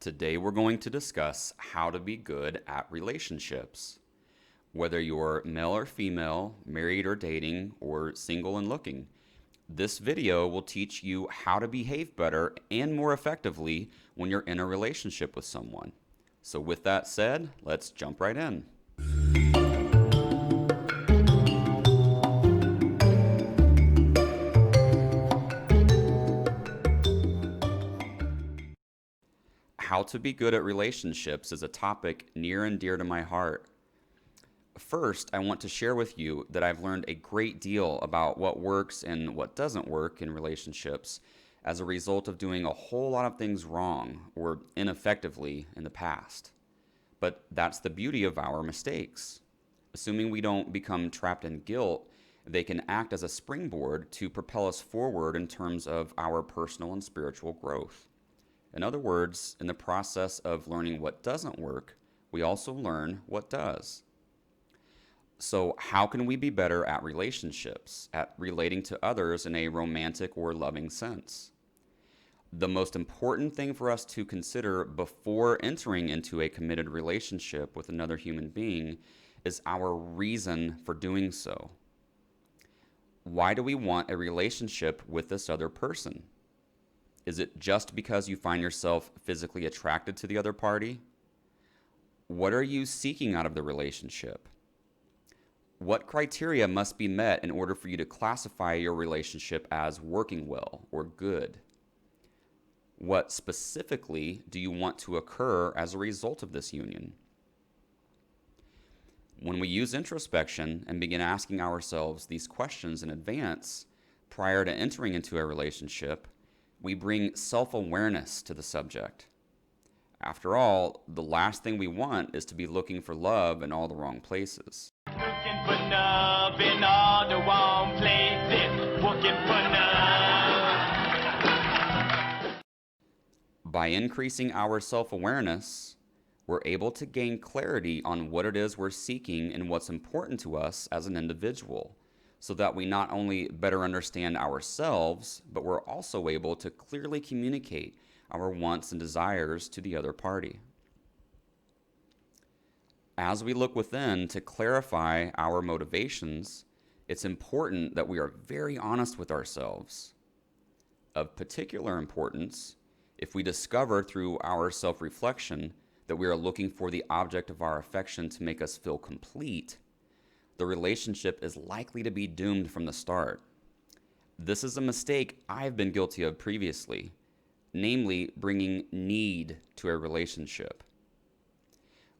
Today we're going to discuss how to be good at relationships. Whether you're male or female, married or dating, or single and looking, this video will teach you how to behave better and more effectively when you're in a relationship with someone. So with that said, let's jump right in. How to be good at relationships is a topic near and dear to my heart. First, I want to share with you that I've learned a great deal about what works and what doesn't work in relationships as a result of doing a whole lot of things wrong or ineffectively in the past. But that's the beauty of our mistakes. Assuming we don't become trapped in guilt, they can act as a springboard to propel us forward in terms of our personal and spiritual growth. In other words, in the process of learning what doesn't work, we also learn what does. So how can we be better at relationships, at relating to others in a romantic or loving sense? The most important thing for us to consider before entering into a committed relationship with another human being is our reason for doing so. Why do we want a relationship with this other person? Is it just because you find yourself physically attracted to the other party? What are you seeking out of the relationship? What criteria must be met in order for you to classify your relationship as working well or good? What specifically do you want to occur as a result of this union? When we use introspection and begin asking ourselves these questions in advance prior to entering into a relationship, we bring self-awareness to the subject. After all, the last thing we want is to be looking for love in all the wrong places. Looking for love in all the wrong places. Looking for love. By increasing our self-awareness, we're able to gain clarity on what it is we're seeking and what's important to us as an individual, so that we not only better understand ourselves, but we're also able to clearly communicate our wants and desires to the other party. As we look within to clarify our motivations, it's important that we are very honest with ourselves. Of particular importance, if we discover through our self-reflection that we are looking for the object of our affection to make us feel complete, the relationship is likely to be doomed from the start. This is a mistake I've been guilty of previously, namely bringing need to a relationship.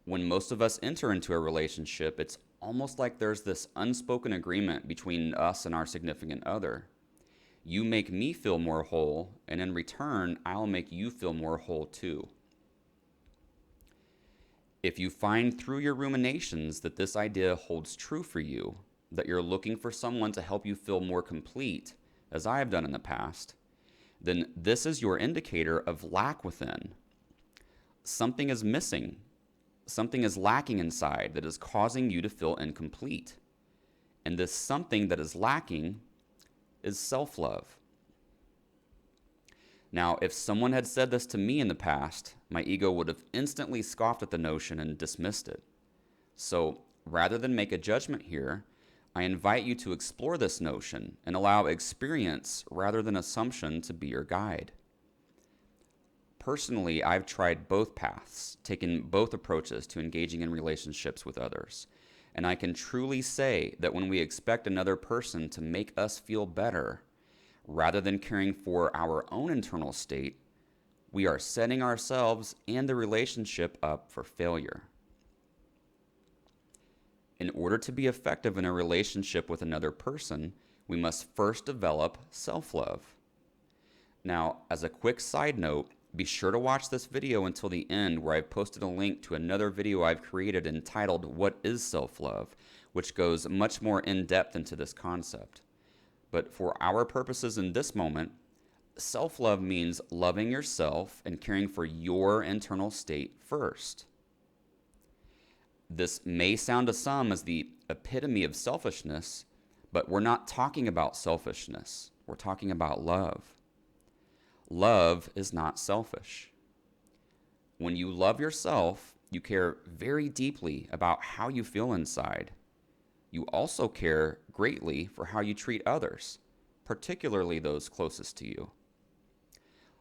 When most of us enter into a relationship, it's almost like there's this unspoken agreement between us and our significant other. You make me feel more whole, and in return, I'll make you feel more whole too. If you find through your ruminations that this idea holds true for you, that you're looking for someone to help you feel more complete, as I have done in the past, then this is your indicator of lack within. Something is missing. Something is lacking inside that is causing you to feel incomplete. And this something that is lacking is self-love. Now, if someone had said this to me in the past, my ego would have instantly scoffed at the notion and dismissed it. So, rather than make a judgment here, I invite you to explore this notion and allow experience rather than assumption to be your guide. Personally, I've tried both paths, taken both approaches to engaging in relationships with others, and I can truly say that when we expect another person to make us feel better, rather than caring for our own internal state, we are setting ourselves and the relationship up for failure. In order to be effective in a relationship with another person, we must first develop self-love. Now, as a quick side note, be sure to watch this video until the end, where I've posted a link to another video I've created entitled "What is Self-Love?", which goes much more in depth into this concept. But for our purposes in this moment, self-love means loving yourself and caring for your internal state first. This may sound to some as the epitome of selfishness, but we're not talking about selfishness. We're talking about love. Love is not selfish. When you love yourself, you care very deeply about how you feel inside. You also care greatly for how you treat others, particularly those closest to you.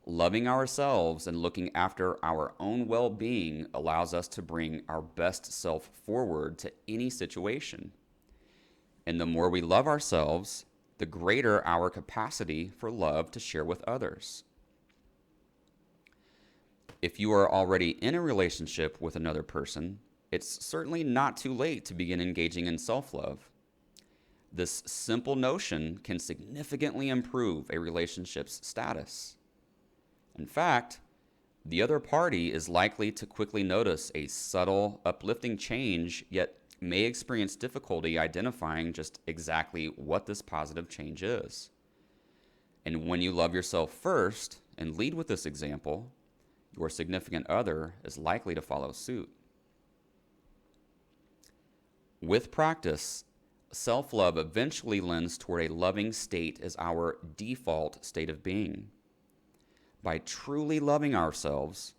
Loving ourselves and looking after our own well-being allows us to bring our best self forward to any situation. And the more we love ourselves, the greater our capacity for love to share with others. If you are already in a relationship with another person, it's certainly not too late to begin engaging in self-love. This simple notion can significantly improve a relationship's status. In fact, the other party is likely to quickly notice a subtle, uplifting change, yet may experience difficulty identifying just exactly what this positive change is. And when you love yourself first and lead with this example, your significant other is likely to follow suit. With practice, self-love eventually lends toward a loving state as our default state of being. By truly loving ourselves,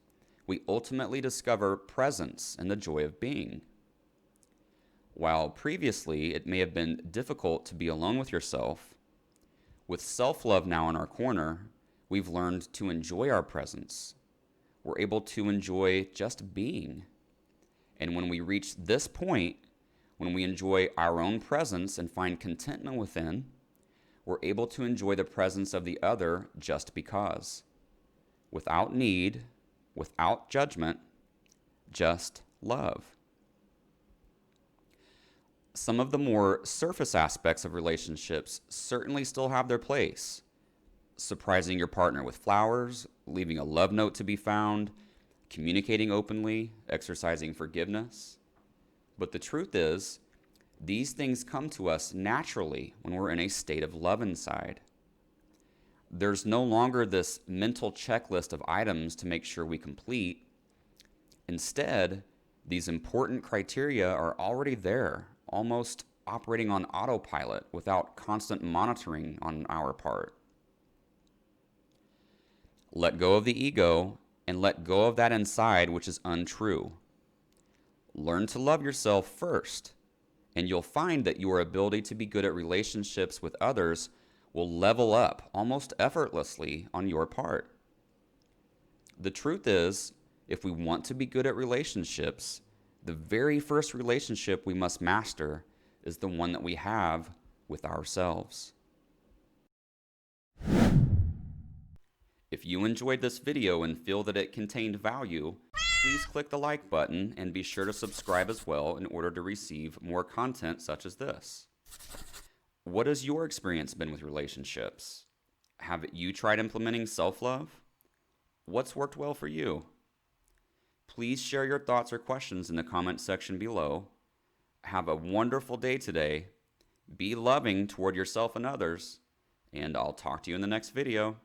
we ultimately discover presence and the joy of being. While previously it may have been difficult to be alone with yourself, with self-love now in our corner, we've learned to enjoy our presence. We're able to enjoy just being. And when we reach this point, when we enjoy our own presence and find contentment within, we're able to enjoy the presence of the other just because. Without need, without judgment, just love. Some of the more surface aspects of relationships certainly still have their place. Surprising your partner with flowers, leaving a love note to be found, communicating openly, exercising forgiveness. But the truth is, these things come to us naturally when we're in a state of love inside. There's no longer this mental checklist of items to make sure we complete. Instead, these important criteria are already there, almost operating on autopilot without constant monitoring on our part. Let go of the ego and let go of that inside which is untrue. Learn to love yourself first, and you'll find that your ability to be good at relationships with others will level up almost effortlessly on your part. The truth is, if we want to be good at relationships, the very first relationship we must master is the one that we have with ourselves. If you enjoyed this video and feel that it contained value, please click the like button and be sure to subscribe as well in order to receive more content such as this. What has your experience been with relationships? Have you tried implementing self-love? What's worked well for you? Please share your thoughts or questions in the comment section below. Have a wonderful day today. Be loving toward yourself and others, and I'll talk to you in the next video.